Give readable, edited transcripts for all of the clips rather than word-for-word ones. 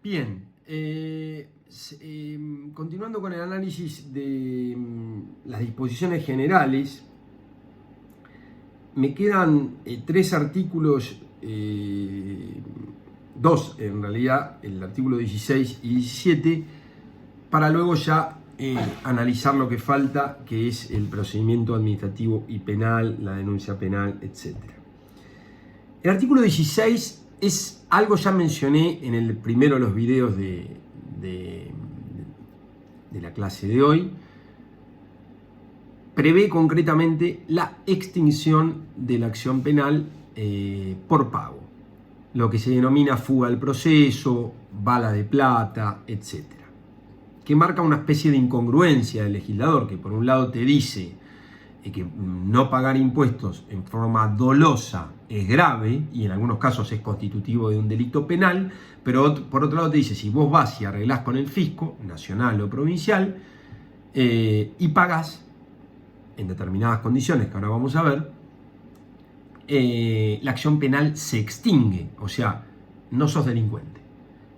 Bien, continuando con el análisis de las disposiciones generales, me quedan tres artículos, dos en realidad, el artículo 16 y 17, para luego ya analizar lo que falta, que es el procedimiento administrativo y penal, la denuncia penal, etc. El artículo 16 es algo ya mencioné en el primero de los videos de la clase de hoy. Prevé concretamente la extinción de la acción penal por pago, lo que se denomina fuga del proceso, bala de plata, etc., que marca una especie de incongruencia del legislador, que por un lado te dice que no pagar impuestos en forma dolosa es grave y en algunos casos es constitutivo de un delito penal, pero por otro lado te dice, si vos vas y arreglás con el fisco, nacional o provincial, y pagás en determinadas condiciones que ahora vamos a ver, la acción penal se extingue, o sea, no sos delincuente.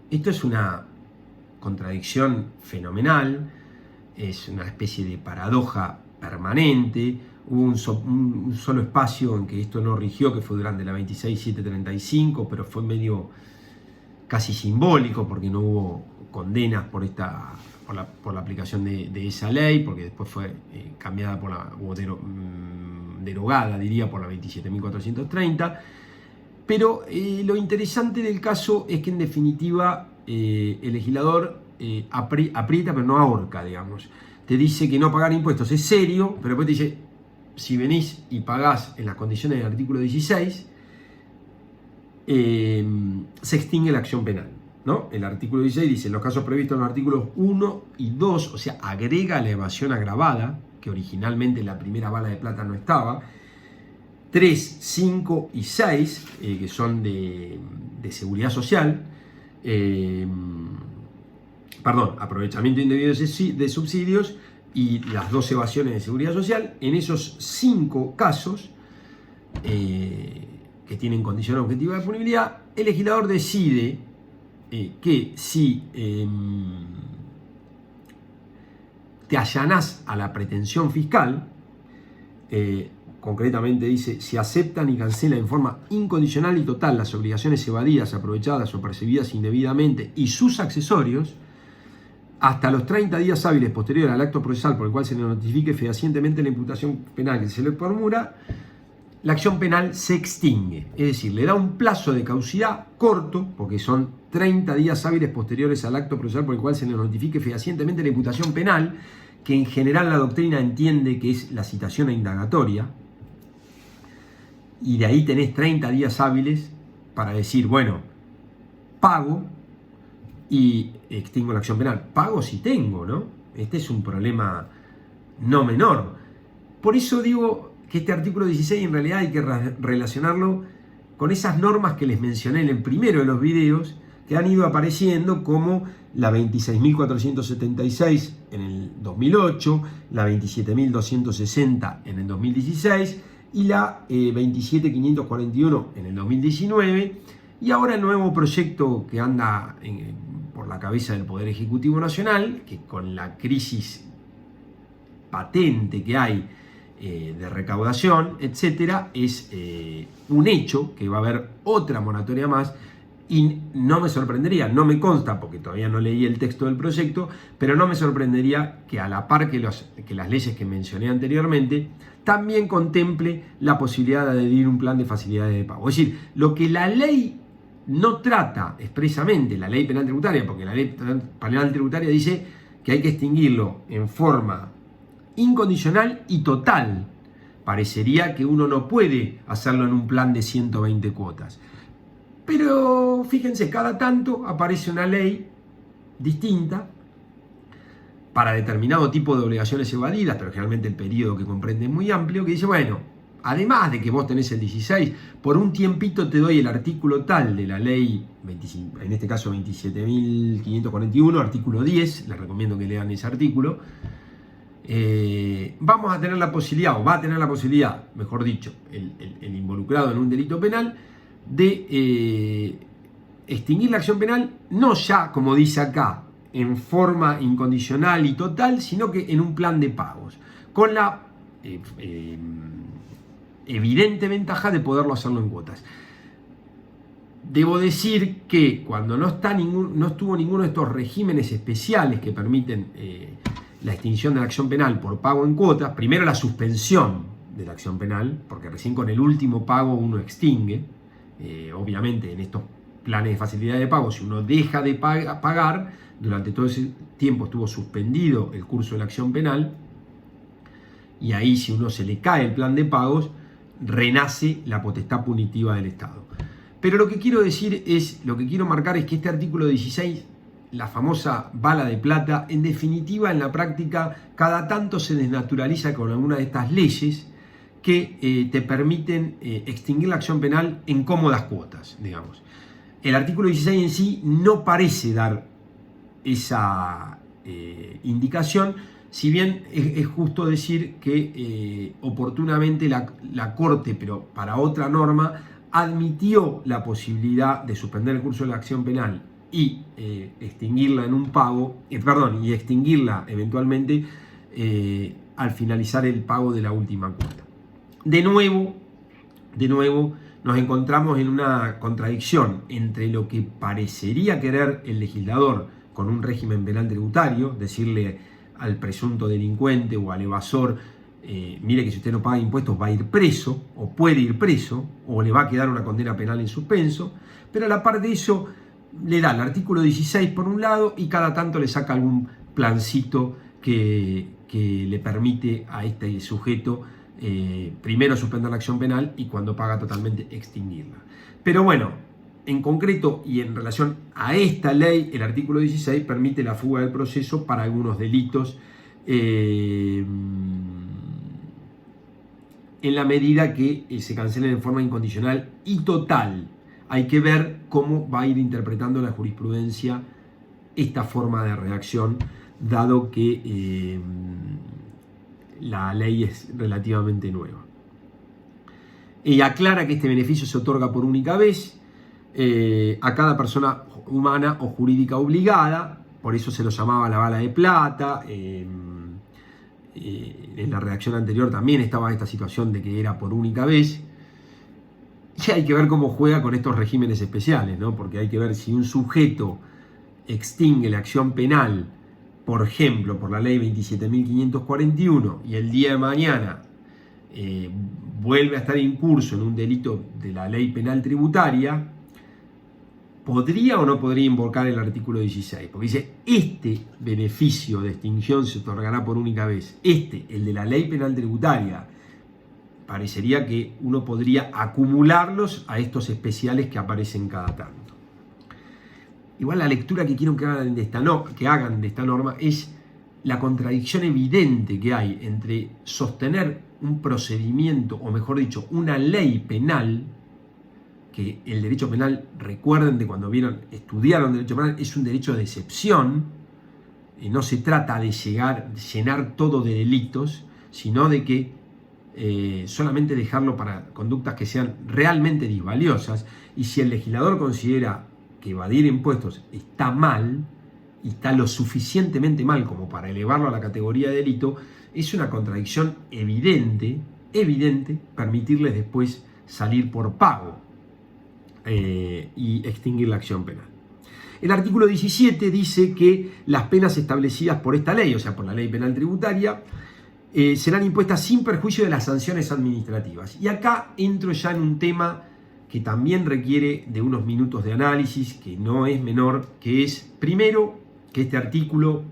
Esto es una contradicción fenomenal, es una especie de paradoja permanente. Hubo un solo espacio en que esto no rigió, que fue durante la 26.735, pero fue medio casi simbólico porque no hubo condenas por la aplicación de esa ley, porque después fue cambiada derogada, diría, por la 27.430. Pero lo interesante del caso es que en definitiva el legislador aprieta pero no ahorca, digamos. Te dice que no pagar impuestos es serio, pero después te dice, si venís y pagás en las condiciones del artículo 16, se extingue la acción penal, ¿no? El artículo 16 dice, en los casos previstos en los artículos 1 y 2, o sea, agrega la evasión agravada, que originalmente en la primera bala de plata no estaba, 3, 5 y 6, que son de seguridad social, aprovechamiento indebido de subsidios y las dos evasiones de seguridad social. En esos 5 casos que tienen condición objetiva de punibilidad, el legislador decide que si te allanás a la pretensión fiscal, concretamente dice, si aceptan y cancelan en forma incondicional y total las obligaciones evadidas, aprovechadas o percibidas indebidamente y sus accesorios, hasta los 30 días hábiles posteriores al acto procesal por el cual se le notifique fehacientemente la imputación penal que se le formula, la acción penal se extingue. Es decir, le da un plazo de caducidad corto, porque son 30 días hábiles posteriores al acto procesal por el cual se le notifique fehacientemente la imputación penal, que en general la doctrina entiende que es la citación a indagatoria, y de ahí tenés 30 días hábiles para decir, bueno, pago y extingo la acción penal. Pago si tengo, ¿no? Este es un problema no menor. Por eso digo que este artículo 16 en realidad hay que relacionarlo con esas normas que les mencioné en el primero de los videos, que han ido apareciendo, como la 26.476 en el 2008, la 27.260 en el 2016 y la 27.541 en el 2019, y ahora el nuevo proyecto que anda por la cabeza del Poder Ejecutivo Nacional, que con la crisis patente que hay de recaudación, etcétera, es un hecho que va a haber otra moratoria más. Y no me sorprendería, no me consta porque todavía no leí el texto del proyecto, pero no me sorprendería que a la par que las leyes que mencioné anteriormente, también contemple la posibilidad de adherir un plan de facilidades de pago. Es decir, lo que la ley no trata expresamente, la ley penal tributaria, porque la ley penal tributaria dice que hay que extinguirlo en forma incondicional y total. Parecería que uno no puede hacerlo en un plan de 120 cuotas. Pero fíjense, cada tanto aparece una ley distinta para determinado tipo de obligaciones evadidas, pero generalmente el periodo que comprende es muy amplio, que dice, bueno, además de que vos tenés el 16, por un tiempito te doy el artículo tal de la ley 25, en este caso 27.541, artículo 10, les recomiendo que lean ese artículo. Vamos a tener la posibilidad, o va a tener la posibilidad, mejor dicho, el involucrado en un delito penal, de extinguir la acción penal, no ya, como dice acá, en forma incondicional y total, sino que en un plan de pagos, con la evidente ventaja de poderlo hacerlo en cuotas. Debo decir que cuando no estuvo ninguno de estos regímenes especiales que permiten la extinción de la acción penal por pago en cuotas, primero la suspensión de la acción penal, porque recién con el último pago uno extingue, obviamente en estos planes de facilidad de pago, si uno deja de pagar, durante todo ese tiempo estuvo suspendido el curso de la acción penal, y ahí si uno se le cae el plan de pagos, renace la potestad punitiva del Estado. Pero lo que quiero decir lo que quiero marcar es que este artículo 16, la famosa bala de plata, en definitiva en la práctica cada tanto se desnaturaliza con alguna de estas leyes que te permiten extinguir la acción penal en cómodas cuotas, digamos. El artículo 16 en sí no parece dar esa indicación, si bien es justo decir que oportunamente la Corte, pero para otra norma, admitió la posibilidad de suspender el curso de la acción penal y extinguirla en un pago, y extinguirla eventualmente al finalizar el pago de la última cuota. De nuevo, nos encontramos en una contradicción entre lo que parecería querer el legislador con un régimen penal tributario, decirle al presunto delincuente o al evasor, mire que si usted no paga impuestos va a ir preso, o puede ir preso, o le va a quedar una condena penal en suspenso, pero a la par de eso le da el artículo 16 por un lado y cada tanto le saca algún plancito que le permite a este sujeto primero suspender la acción penal y cuando paga totalmente extinguirla. Pero bueno, en concreto y en relación a esta ley, el artículo 16 permite la fuga del proceso para algunos delitos en la medida que se cancelen en forma incondicional y total. Hay que ver cómo va a ir interpretando la jurisprudencia esta forma de redacción, dado que la ley es relativamente nueva. Y aclara que este beneficio se otorga por única vez a cada persona humana o jurídica obligada, por eso se lo llamaba la bala de plata. En la redacción anterior también estaba esta situación de que era por única vez. Y hay que ver cómo juega con estos regímenes especiales, ¿no? Porque hay que ver si un sujeto extingue la acción penal, por ejemplo, por la ley 27.541, y el día de mañana vuelve a estar incurso en un delito de la ley penal tributaria, ¿podría o no podría invocar el artículo 16? Porque dice, este beneficio de extinción se otorgará por única vez. El de la ley penal tributaria, parecería que uno podría acumularlos a estos especiales que aparecen cada tanto. Igual la lectura que quiero que hagan de esta norma es la contradicción evidente que hay entre sostener un procedimiento, o mejor dicho, una ley penal, que el derecho penal, recuerden de cuando estudiaron derecho penal, es un derecho de excepción, no se trata de llenar todo de delitos, sino de que solamente dejarlo para conductas que sean realmente disvaliosas, y si el legislador considera que evadir impuestos está mal, y está lo suficientemente mal como para elevarlo a la categoría de delito, es una contradicción evidente permitirles después salir por pago y extinguir la acción penal. El artículo 17 dice que las penas establecidas por esta ley, o sea, por la ley penal tributaria, serán impuestas sin perjuicio de las sanciones administrativas. Y acá entro ya en un tema que también requiere de unos minutos de análisis, que no es menor, que es, primero, que este artículo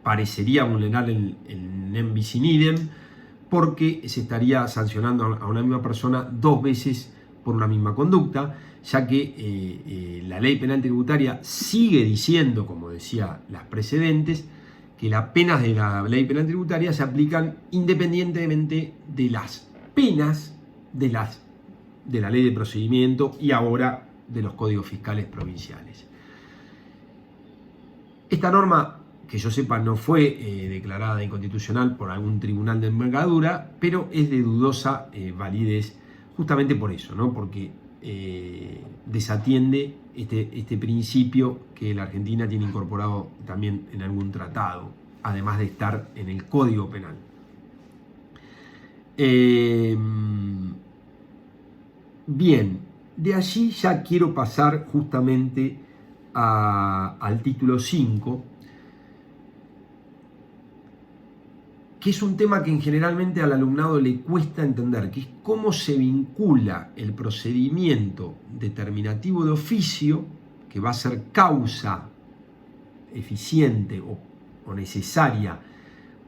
parecería vulnerar el nem bis in idem, porque se estaría sancionando a una misma persona dos veces por una misma conducta, ya que la ley penal tributaria sigue diciendo, como decía las precedentes, que las penas de la ley penal tributaria se aplican independientemente de las penas de la ley de procedimiento y ahora de los códigos fiscales provinciales. Esta norma, que yo sepa, no fue declarada inconstitucional por algún tribunal de envergadura, pero es de dudosa validez justamente por eso, ¿no? Porque desatiende este principio que la Argentina tiene incorporado también en algún tratado, además de estar en el Código Penal. Bien, de allí ya quiero pasar justamente al título 5, que es un tema que generalmente al alumnado le cuesta entender, que es cómo se vincula el procedimiento determinativo de oficio, que va a ser causa eficiente o necesaria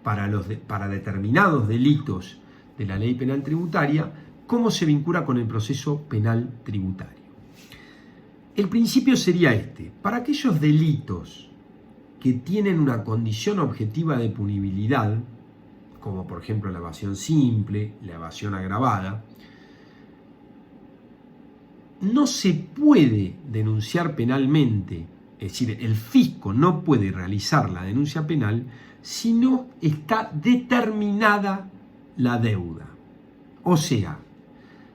para determinados delitos de la ley penal tributaria, cómo se vincula con el proceso penal tributario. El principio sería este: para aquellos delitos que tienen una condición objetiva de punibilidad, como por ejemplo la evasión simple, la evasión agravada, no se puede denunciar penalmente, es decir, el fisco no puede realizar la denuncia penal si no está determinada la deuda. O sea,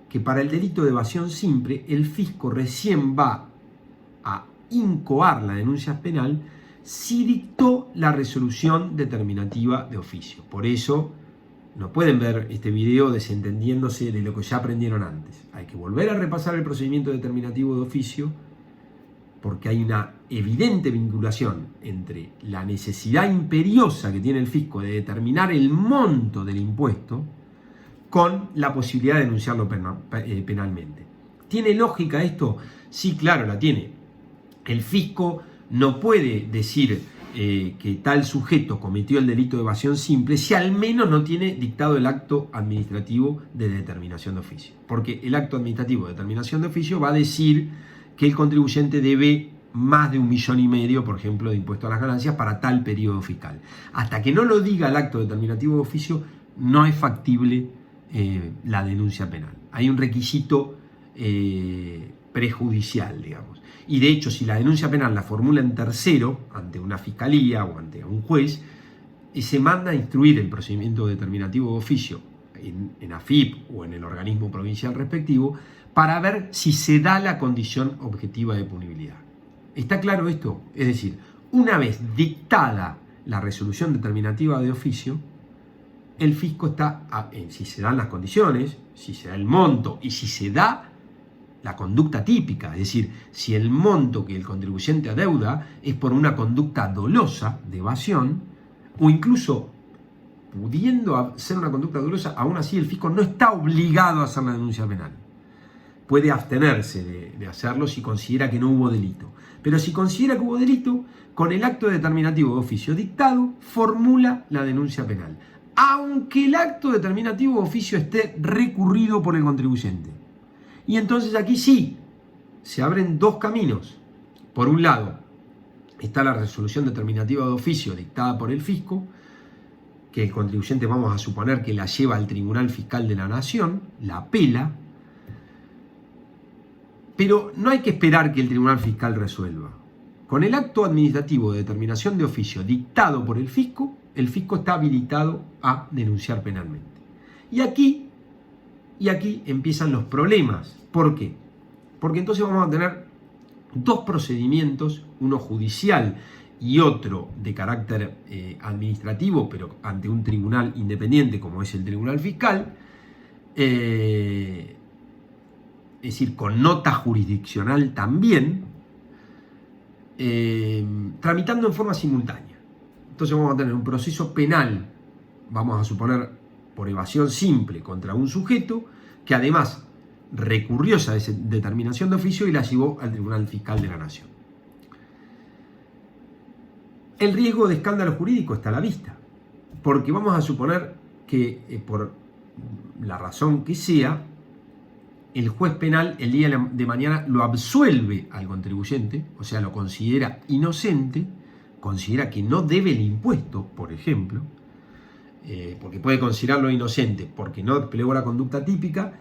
que para el delito de evasión simple, el fisco recién va a incoar la denuncia penal si dictó la resolución determinativa de oficio. Por eso no pueden ver este video desentendiéndose de lo que ya aprendieron antes. Hay que volver a repasar el procedimiento determinativo de oficio, porque hay una evidente vinculación entre la necesidad imperiosa que tiene el fisco de determinar el monto del impuesto con la posibilidad de denunciarlo penalmente. ¿Tiene lógica esto? Sí, claro, la tiene. El fisco no puede decir que tal sujeto cometió el delito de evasión simple si al menos no tiene dictado el acto administrativo de determinación de oficio. Porque el acto administrativo de determinación de oficio va a decir que el contribuyente debe más de 1,5 millones, por ejemplo, de impuesto a las ganancias para tal periodo fiscal. Hasta que no lo diga el acto determinativo de oficio, no es factible la denuncia penal. Hay un requisito prejudicial, digamos. Y de hecho, si la denuncia penal la formula en tercero, ante una fiscalía o ante un juez, se manda a instruir el procedimiento determinativo de oficio en AFIP o en el organismo provincial respectivo para ver si se da la condición objetiva de punibilidad. ¿Está claro esto? Es decir, una vez dictada la resolución determinativa de oficio, el fisco está, si se dan las condiciones, si se da el monto y si se da la conducta típica, es decir, si el monto que el contribuyente adeuda es por una conducta dolosa de evasión, o incluso pudiendo ser una conducta dolosa, aún así el fisco no está obligado a hacer la denuncia penal. Puede abstenerse de hacerlo si considera que no hubo delito. Pero si considera que hubo delito, con el acto determinativo de oficio dictado, formula la denuncia penal, aunque el acto determinativo de oficio esté recurrido por el contribuyente. Y entonces aquí sí, se abren dos caminos. Por un lado, está la resolución determinativa de oficio dictada por el fisco, que el contribuyente vamos a suponer que la lleva al Tribunal Fiscal de la Nación, la apela, pero no hay que esperar que el Tribunal Fiscal resuelva. Con el acto administrativo de determinación de oficio dictado por el fisco está habilitado a denunciar penalmente. Y aquí empiezan los problemas. ¿Por qué? Porque entonces vamos a tener dos procedimientos, uno judicial y otro de carácter administrativo, pero ante un tribunal independiente como es el Tribunal Fiscal, es decir, con nota jurisdiccional también, tramitando en forma simultánea. Entonces vamos a tener un proceso penal, vamos a suponer por evasión simple contra un sujeto, que además recurrió esa determinación de oficio y la llevó al Tribunal Fiscal de la Nación. El riesgo de escándalo jurídico está a la vista, porque vamos a suponer que por la razón que sea, el juez penal el día de mañana lo absuelve al contribuyente, o sea, lo considera inocente, considera que no debe el impuesto, por ejemplo, porque puede considerarlo inocente porque no desplegó la conducta típica,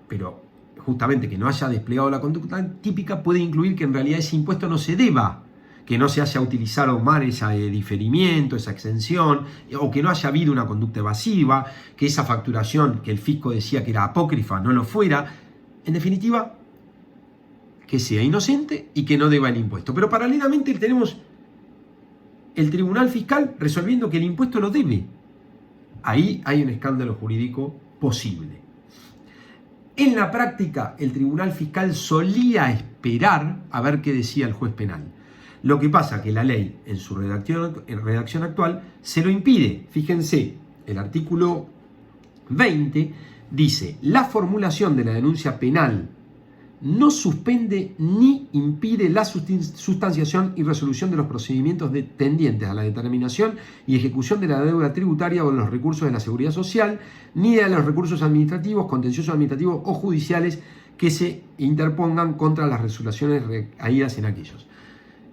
pero justamente que no haya desplegado la conducta típica puede incluir que en realidad ese impuesto no se deba, que no se haya utilizado mal ese diferimiento, esa exención, o que no haya habido una conducta evasiva, que esa facturación que el fisco decía que era apócrifa no lo fuera. En definitiva, que sea inocente y que no deba el impuesto. Pero paralelamente tenemos el Tribunal Fiscal resolviendo que el impuesto lo debe. Ahí hay un escándalo jurídico posible. En la práctica, el Tribunal Fiscal solía esperar a ver qué decía el juez penal. Lo que pasa que la ley, en su redacción actual, se lo impide. Fíjense, el artículo 20 dice: la formulación de la denuncia penal no suspende ni impide la sustanciación y resolución de los procedimientos tendientes a la determinación y ejecución de la deuda tributaria o de los recursos de la seguridad social, ni de los recursos administrativos, contenciosos administrativos o judiciales que se interpongan contra las resoluciones recaídas en aquellos.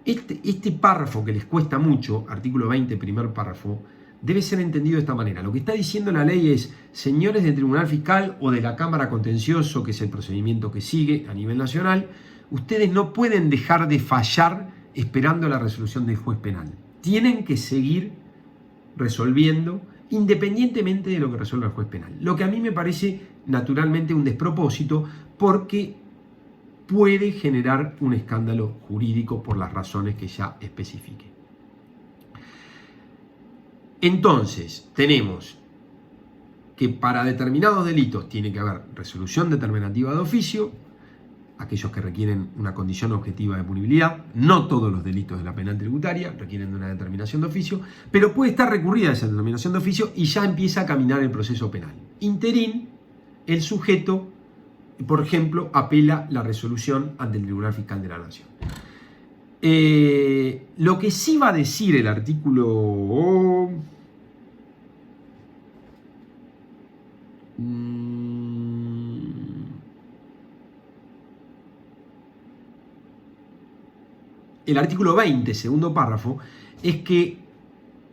Este párrafo que les cuesta mucho, artículo 20, primer párrafo, debe ser entendido de esta manera. Lo que está diciendo la ley es: señores del Tribunal Fiscal o de la Cámara Contencioso, que es el procedimiento que sigue a nivel nacional, ustedes no pueden dejar de fallar esperando la resolución del juez penal. Tienen que seguir resolviendo independientemente de lo que resuelva el juez penal. Lo que a mí me parece naturalmente un despropósito, porque puede generar un escándalo jurídico por las razones que ya especifique. Entonces, tenemos que para determinados delitos tiene que haber resolución determinativa de oficio, aquellos que requieren una condición objetiva de punibilidad. No todos los delitos de la penal tributaria requieren de una determinación de oficio, pero puede estar recurrida esa determinación de oficio y ya empieza a caminar el proceso penal. Interín, el sujeto, por ejemplo, apela la resolución ante el Tribunal Fiscal de la Nación. Lo que sí va a decir el artículo... El artículo 20, segundo párrafo, es que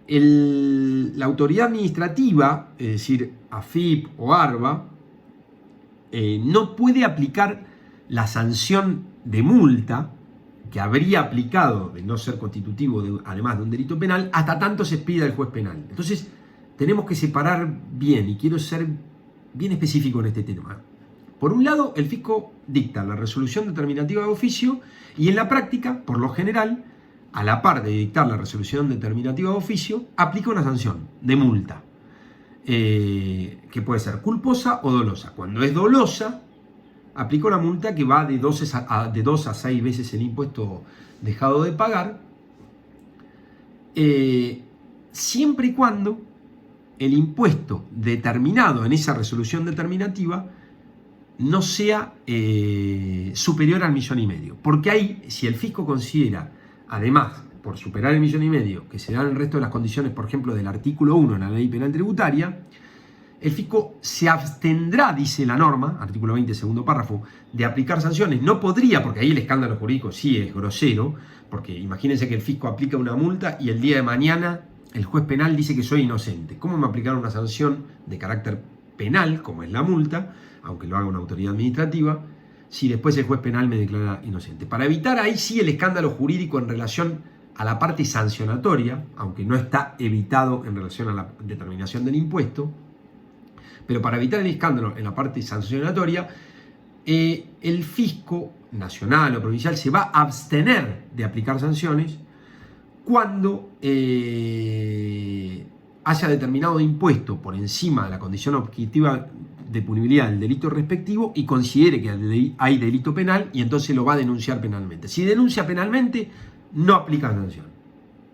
la autoridad administrativa, es decir, AFIP o ARBA, no puede aplicar la sanción de multa que habría aplicado, de no ser constitutivo, además de un delito penal, hasta tanto se expida el juez penal. Entonces, tenemos que separar bien, y quiero ser bien específico en este tema. Por un lado, el fisco dicta la resolución determinativa de oficio y en la práctica, por lo general, a la par de dictar la resolución determinativa de oficio, aplica una sanción de multa, que puede ser culposa o dolosa. Cuando es dolosa, aplica una multa que va de 2 a 6 veces el impuesto dejado de pagar, siempre y cuando el impuesto determinado en esa resolución determinativa no sea superior al 1,5 millones. Porque ahí, si el fisco considera, además, por superar el 1,5 millones, que se dan el resto de las condiciones, por ejemplo, del artículo 1 en la ley penal tributaria, el fisco se abstendrá, dice la norma, artículo 20, segundo párrafo, de aplicar sanciones. No podría, porque ahí el escándalo jurídico sí es grosero, porque imagínense que el fisco aplica una multa y el día de mañana el juez penal dice que soy inocente. ¿Cómo me aplicaron una sanción de carácter penal, como es la multa, aunque lo haga una autoridad administrativa, si después el juez penal me declara inocente? Para evitar ahí sí el escándalo jurídico en relación a la parte sancionatoria, aunque no está evitado en relación a la determinación del impuesto, pero para evitar el escándalo en la parte sancionatoria, el fisco nacional o provincial se va a abstener de aplicar sanciones cuando haya determinado impuesto por encima de la condición objetiva de punibilidad del delito respectivo y considere que hay delito penal, y entonces lo va a denunciar penalmente. Si denuncia penalmente, no aplica sanción.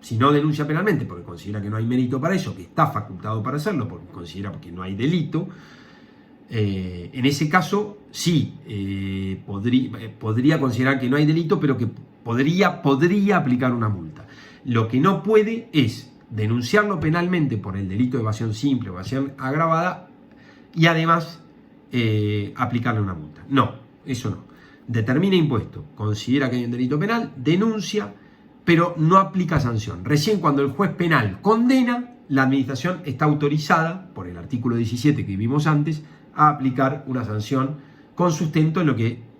Si no denuncia penalmente porque considera que no hay mérito para eso, que está facultado para hacerlo porque considera que no hay delito, en ese caso sí podría considerar que no hay delito, pero que podría aplicar una multa. Lo que no puede es denunciarlo penalmente por el delito de evasión simple o evasión agravada y además aplicarle una multa. No, eso no. Determina impuesto, considera que hay un delito penal, denuncia, pero no aplica sanción. Recién cuando el juez penal condena, la administración está autorizada, por el artículo 17 que vimos antes, a aplicar una sanción con sustento en lo que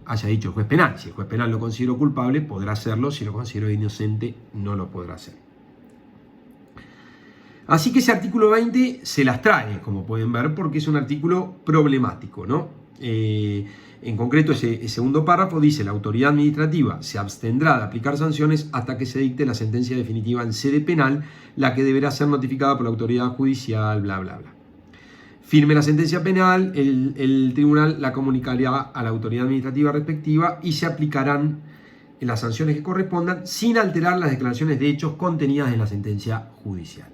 haya dicho el juez penal. Si el juez penal lo consideró culpable, podrá hacerlo. Si lo consideró inocente, no lo podrá hacer. Así que ese artículo 20 se las trae, como pueden ver, porque es un artículo problemático, ¿no? En concreto, ese segundo párrafo dice: la autoridad administrativa se abstendrá de aplicar sanciones hasta que se dicte la sentencia definitiva en sede penal, la que deberá ser notificada por la autoridad judicial, bla, bla, bla. Firme la sentencia penal, el tribunal la comunicará a la autoridad administrativa respectiva y se aplicarán las sanciones que correspondan sin alterar las declaraciones de hechos contenidas en la sentencia judicial.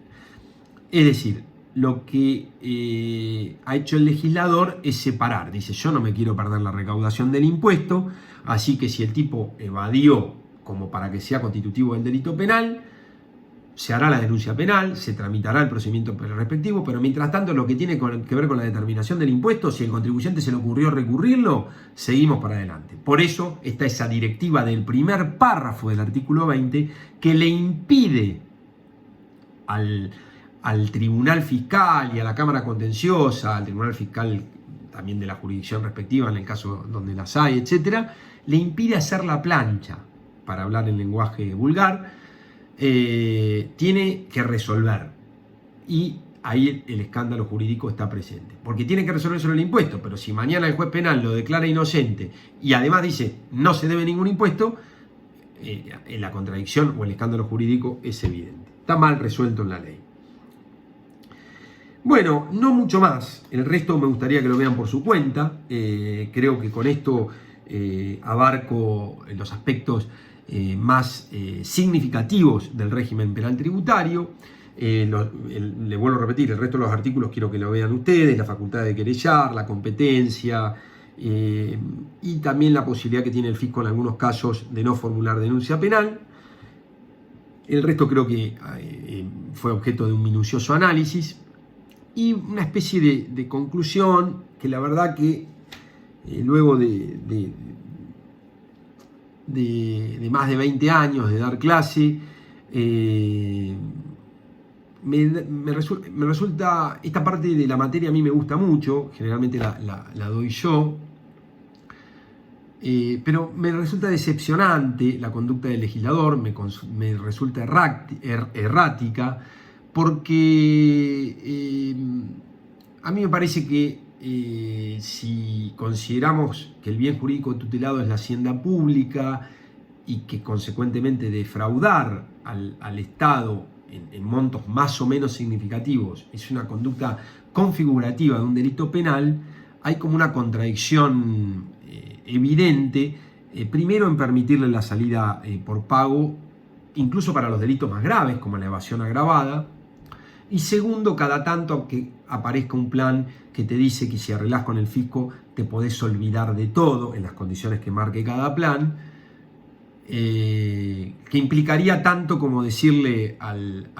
Es decir, lo que ha hecho el legislador es separar. Dice: yo no me quiero perder la recaudación del impuesto, así que si el tipo evadió como para que sea constitutivo del delito penal, se hará la denuncia penal, se tramitará el procedimiento respectivo, pero mientras tanto lo que tiene que ver con la determinación del impuesto, si el contribuyente se le ocurrió recurrirlo, seguimos para adelante. Por eso está esa directiva del primer párrafo del artículo 20 que le impide al tribunal fiscal y a la Cámara Contenciosa, al tribunal fiscal también de la jurisdicción respectiva en el caso donde las hay, etcétera, le impide hacer la plancha, para hablar en lenguaje vulgar. Tiene que resolver, y ahí el escándalo jurídico está presente, porque tiene que resolver sobre el impuesto, pero si mañana el juez penal lo declara inocente y además dice no se debe ningún impuesto, la contradicción o el escándalo jurídico es evidente, está mal resuelto en la ley. Bueno, no mucho más, el resto me gustaría que lo vean por su cuenta. Creo que con esto abarco los aspectos más significativos del régimen penal tributario. Le vuelvo a repetir, el resto de los artículos quiero que lo vean ustedes: la facultad de querellar, la competencia, y también la posibilidad que tiene el fisco en algunos casos de no formular denuncia penal. El resto creo que fue objeto de un minucioso análisis y una especie de conclusión que la verdad que luego de más de 20 años de dar clase, me resulta, esta parte de la materia a mí me gusta mucho, generalmente la doy yo, pero me resulta decepcionante la conducta del legislador, me resulta errática, porque a mí me parece que si consideramos que el bien jurídico tutelado es la hacienda pública y que consecuentemente defraudar al Estado en montos más o menos significativos es una conducta configurativa de un delito penal, hay como una contradicción evidente, primero en permitirle la salida por pago, incluso para los delitos más graves como la evasión agravada, y segundo, cada tanto que aparezca un plan que te dice que si arreglás con el fisco te podés olvidar de todo en las condiciones que marque cada plan, que implicaría tanto como decirle al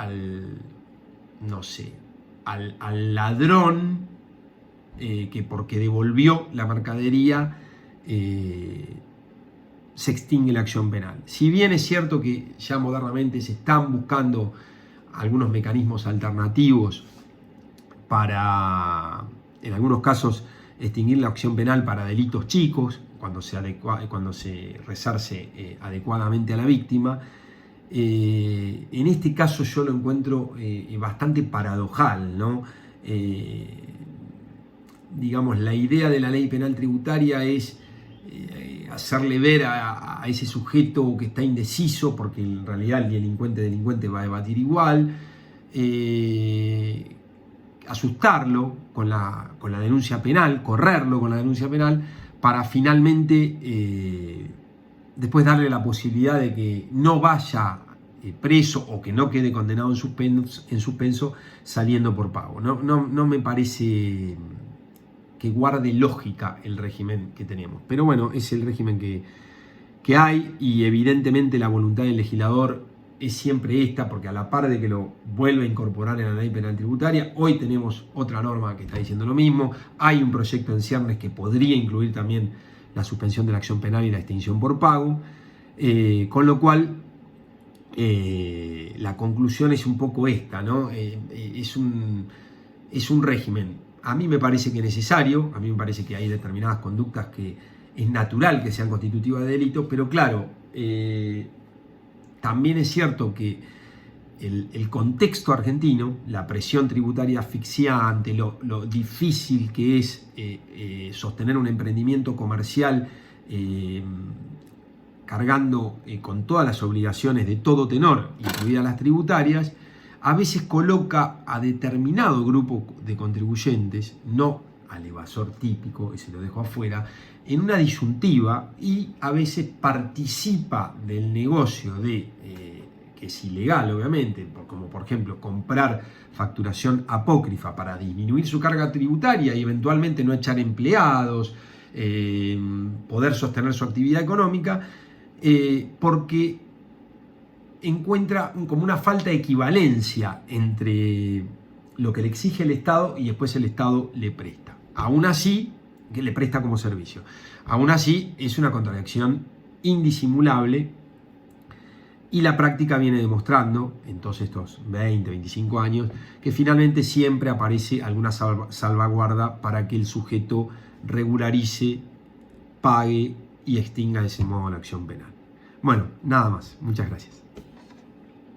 ladrón que porque devolvió la mercadería se extingue la acción penal. Si bien es cierto que ya modernamente se están buscando algunos mecanismos alternativos para, en algunos casos, extinguir la acción penal para delitos chicos, cuando se resarce adecuadamente a la víctima. En este caso yo lo encuentro bastante paradojal, ¿no? Digamos, la idea de la ley penal tributaria es hacerle ver a ese sujeto que está indeciso, porque en realidad el delincuente va a debatir igual, asustarlo con la denuncia penal, correrlo con la denuncia penal, para finalmente después darle la posibilidad de que no vaya preso o que no quede condenado en suspenso saliendo por pago. No me parece que guarde lógica el régimen que tenemos. Pero bueno, es el régimen que hay, y evidentemente la voluntad del legislador es siempre esta, porque a la par de que lo vuelve a incorporar en la ley penal tributaria, hoy tenemos otra norma que está diciendo lo mismo, hay un proyecto en ciernes que podría incluir también la suspensión de la acción penal y la extinción por pago, con lo cual la conclusión es un poco esta, ¿no? Es un régimen, a mí me parece que necesario, a mí me parece que hay determinadas conductas que es natural que sean constitutivas de delito, pero claro, también es cierto que el contexto argentino, la presión tributaria asfixiante, lo difícil que es sostener un emprendimiento comercial cargando con todas las obligaciones de todo tenor, incluidas las tributarias, a veces coloca a determinado grupo de contribuyentes, no al evasor típico, ese lo dejo afuera, en una disyuntiva y a veces participa del negocio que es ilegal obviamente, como por ejemplo comprar facturación apócrifa para disminuir su carga tributaria y eventualmente no echar empleados, poder sostener su actividad económica, porque encuentra como una falta de equivalencia entre lo que le exige el Estado y después el Estado le presta. Aún así, que le presta como servicio. Aún así, es una contradicción indisimulable y la práctica viene demostrando, en todos estos 20, 25 años, que finalmente siempre aparece alguna salvaguarda para que el sujeto regularice, pague y extinga de ese modo la acción penal. Bueno, nada más. Muchas gracias.